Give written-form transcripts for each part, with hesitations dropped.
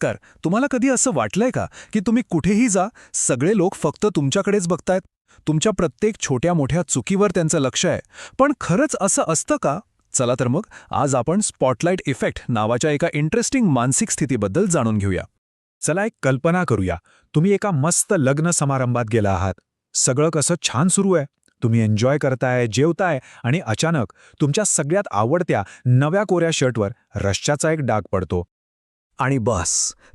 नमस्कार. तुम्हाला कधी असं वाटलंय का की तुम्ही कुठेही जा, सगळे लोक फक्त तुमच्याकडेच बघतायत? तुमच्या प्रत्येक छोट्या मोठ्या चुकीवर त्यांचं लक्ष आहे. पण खरंच असं असतं का? चला तर मग आज आपण स्पॉटलाइट इफेक्ट नावाच्या एका इंटरेस्टिंग मानसिक स्थितीबद्दल जाणून घेऊया. चला एक कल्पना करूया. तुम्ही एका मस्त लग्न समारंभात गेला आहात. सगळं कसं छान सुरू आहे. तुम्ही एन्जॉय करताय, जेवताय आणि अचानक तुमच्या सगळ्यात आवडत्या नव्या कोऱ्या शर्टवर रश्श्याचा एक डाग पडतो. आणि बस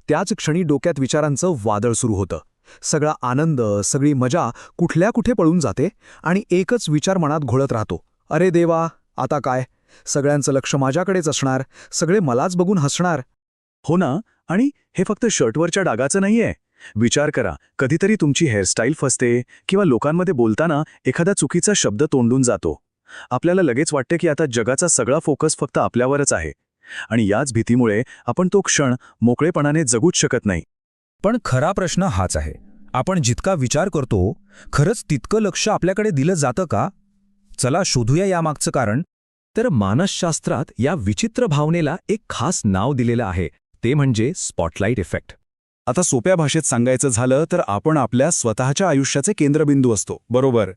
त्याच क्षणी डोक्यात विचारांचं वादळ सुरू होतं. सगळा आनंद, सगळी मजा कुठल्या कुठे पळून जाते आणि एकच विचार मनात घोळत राहतो. अरे देवा, आता काय? सगळ्यांचं लक्ष माझ्याकडेच असणार, सगळे मलाच बघून हसणार. हो ना. आणि हे फक्त शर्टवरच्या डागाचं नाहीये. विचार करा, कधीतरी तुमची हेअरस्टाईल फसते किंवा लोकांमध्ये बोलताना एखादा चुकीचा शब्द तोंडून जातो. आपल्याला लगेच वाटते की आता जगाचा सगळा फोकस फक्त आपल्यावरच आहे. आणि याच भीतीमुळे आपण तो क्षण मोकळेपणाने जगूच शकत नाही. पण खरा प्रश्न हाच आहे, आपण जितका विचार करतो खरंच तितकं लक्ष आपल्याकडे दिलं जातं का? चला शोधूया यामागचं कारण. तर मानसशास्त्रात या विचित्र भावनेला एक खास नाव दिलेलं आहे, ते म्हणजे स्पॉटलाइट इफेक्ट. आता सोप्या भाषेत सांगायचं झालं तर आपण आपल्या स्वतःच्या आयुष्याचे केंद्रबिंदू असतो, बरोबर?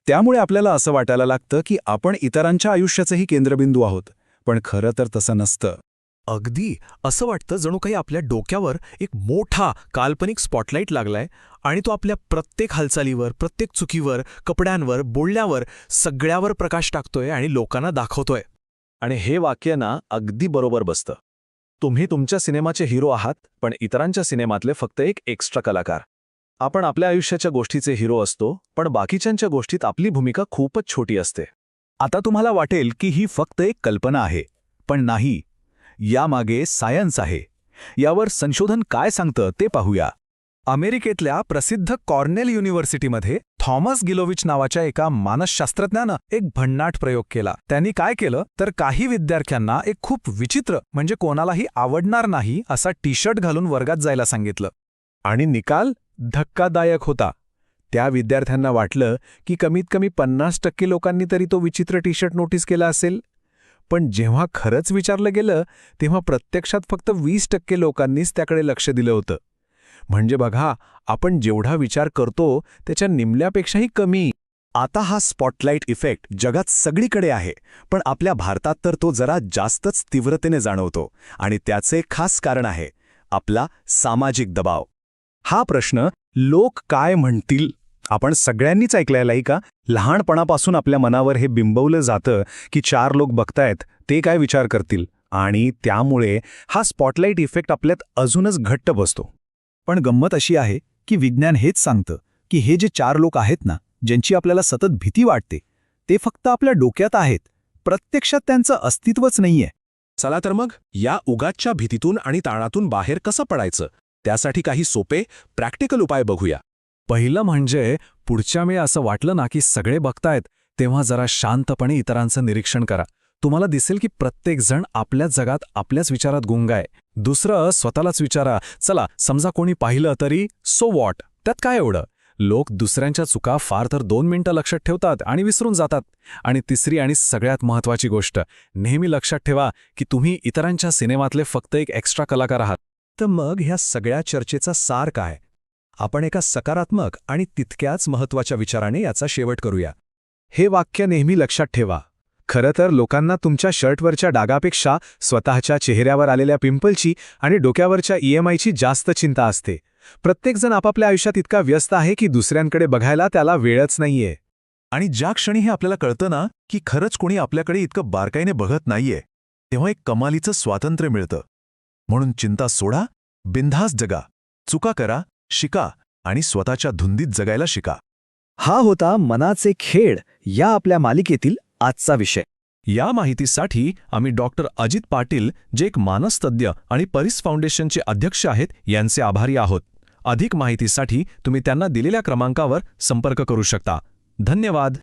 त्यामुळे आपल्याला असं वाटायला लागतं की आपण इतरांच्या आयुष्याचेही केंद्रबिंदू आहोत. पण खरं तर तसं नसतं. अगदी असं वाटतं जणू काही आपल्या डोक्यावर एक मोठा काल्पनिक स्पॉटलाइट लागलाय आणि तो आपल्या प्रत्येक हालचालीवर, प्रत्येक चुकीवर, कपड्यांवर, बोलण्यावर सगळ्यावर प्रकाश टाकतोय आणि लोकांना दाखवतोय. आणि हे वाक्य ना अगदी बरोबर बसतं. तुम्ही तुमच्या सिनेमाचे हिरो आहात, पण इतरांच्या सिनेमातले फक्त एक एक्स्ट्रा कलाकार. आपण आपल्या आयुष्याच्या गोष्टीचे हिरो असतो, पण बाकीच्यांच्या गोष्टीत आपली भूमिका खूपच छोटी असते. आता तुम्हाला वाटेल की ही फक्त एक कल्पना आहे, पण नाही. यामागे सायन्स आहे. यावर संशोधन काय सांगतं ते पाहूया. अमेरिकेतल्या प्रसिद्ध कॉर्नेल युनिव्हर्सिटीमध्ये थॉमस गिलोविच नावाच्या एका मानसशास्त्रज्ञानं एक भन्नाट प्रयोग केला. त्यांनी काय केलं तर काही विद्यार्थ्यांना एक खूप विचित्र, म्हणजे कोणालाही आवडणार नाही असा टी शर्ट घालून वर्गात जायला सांगितलं. आणि निकाल धक्कादायक होता. त्या विद्यार्थ्यांना वाटलं की कमीत कमी 50% लोकांनी तरी तो विचित्र टी शर्ट नोटीस केला असेल. पण जेव्हा खरंच विचारलं गेलं तेव्हा प्रत्यक्षात फक्त 20% लोकांनीच त्याकडे लक्ष दिलं होतं. म्हणजे बघा, आपण जेवढा विचार करतो त्याच्या निम्म्यापेक्षाही कमी. आता हा स्पॉटलाइट इफेक्ट जगात सगळीकडे आहे, पण आपल्या भारतात तर तो जरा जास्तच तीव्रतेने जाणवतो. आणि त्याचे खास कारण आहे आपला सामाजिक दबाव. हा प्रश्न, लोक काय म्हणतील, आपण सगळ्यांनीच ऐकलेलाय का? लहानपणापासून आपल्या मनावर हे बिंबवलं जातं की 4 लोक बघतायत, ते काय विचार करतील. आणि त्यामुळे हा स्पॉटलाइट इफेक्ट आपल्यात अजूनच घट्ट बसतो. पण गंमत अशी आहे की विज्ञान हेच सांगतं की हे जे 4 लोक आहेत ना, ज्यांची आपल्याला सतत भीती वाटते, ते फक्त आपल्या डोक्यात आहेत. प्रत्यक्षात त्यांचं अस्तित्वच नाहीये. चला तर मग या उगाचच्या भीतीतून आणि ताणातून बाहेर कसं पडायचं, त्यासाठी काही सोपे प्रॅक्टिकल उपाय बघूया. पहिलं म्हणजे पुढच्या वेळी असं वाटलं ना की सगळे बघतायत, तेव्हा जरा शांतपणे इतरांचं निरीक्षण करा. तुम्हाला दिसेल की प्रत्येकजण आपल्याच जगात, आपल्याच विचारात गुंग आहे. दुसरं, स्वतःलाच विचारा, चला समजा कोणी पाहिलं तरी सो वॉट, त्यात काय एवढं? लोक दुसऱ्यांच्या चुका फार तर 2 मिनिटं लक्षात ठेवतात आणि विसरून जातात. आणि तिसरी आणि सगळ्यात महत्त्वाची गोष्ट, नेहमी लक्षात ठेवा की तुम्ही इतरांच्या सिनेमातले फक्त एक एक्स्ट्रा कलाकार आहात. तर मग ह्या सगळ्या चर्चेचा सार काय? आपण एका सकारात्मक आणि तितक्याच महत्त्वाच्या विचाराने याचा शेवट करूया. हे वाक्य नेहमी लक्षात ठेवा. खरं तर लोकांना तुमच्या शर्टवरच्या डागापेक्षा स्वतःच्या चेहऱ्यावर आलेल्या पिंपलची आणि डोक्यावरच्या EMIची जास्त चिंता असते. प्रत्येकजण आपापल्या आयुष्यात इतका व्यस्त आहे की दुसऱ्यांकडे बघायला त्याला वेळच नाहीये. आणि ज्या क्षणी हे आपल्याला कळतं ना की खरंच कोणी आपल्याकडे इतकं बारकाईने बघत नाहीये, तेव्हा एक कमालीचं स्वातंत्र्य मिळतं. म्हणून चिंता सोडा, बिनधास्त जगा, चुका करा, शिका आणि स्वतःच्या धुंदीत जगायला शिका. हा होता मनाचे खेळ या आपल्या मालिकेतील आजचा विषय. या माहितीसाठी आम्ही डॉक्टर अजित पाटील, जे एक मानसतज्ञ आणि परिस फाउंडेशनचे अध्यक्ष आहेत, यांचे आभारी आहोत. अधिक माहितीसाठी तुम्ही त्यांना दिलेल्या क्रमांकावर संपर्क करू शकता. धन्यवाद.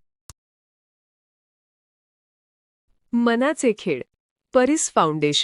मनाचे खेळ, परिस फाउंडेशन.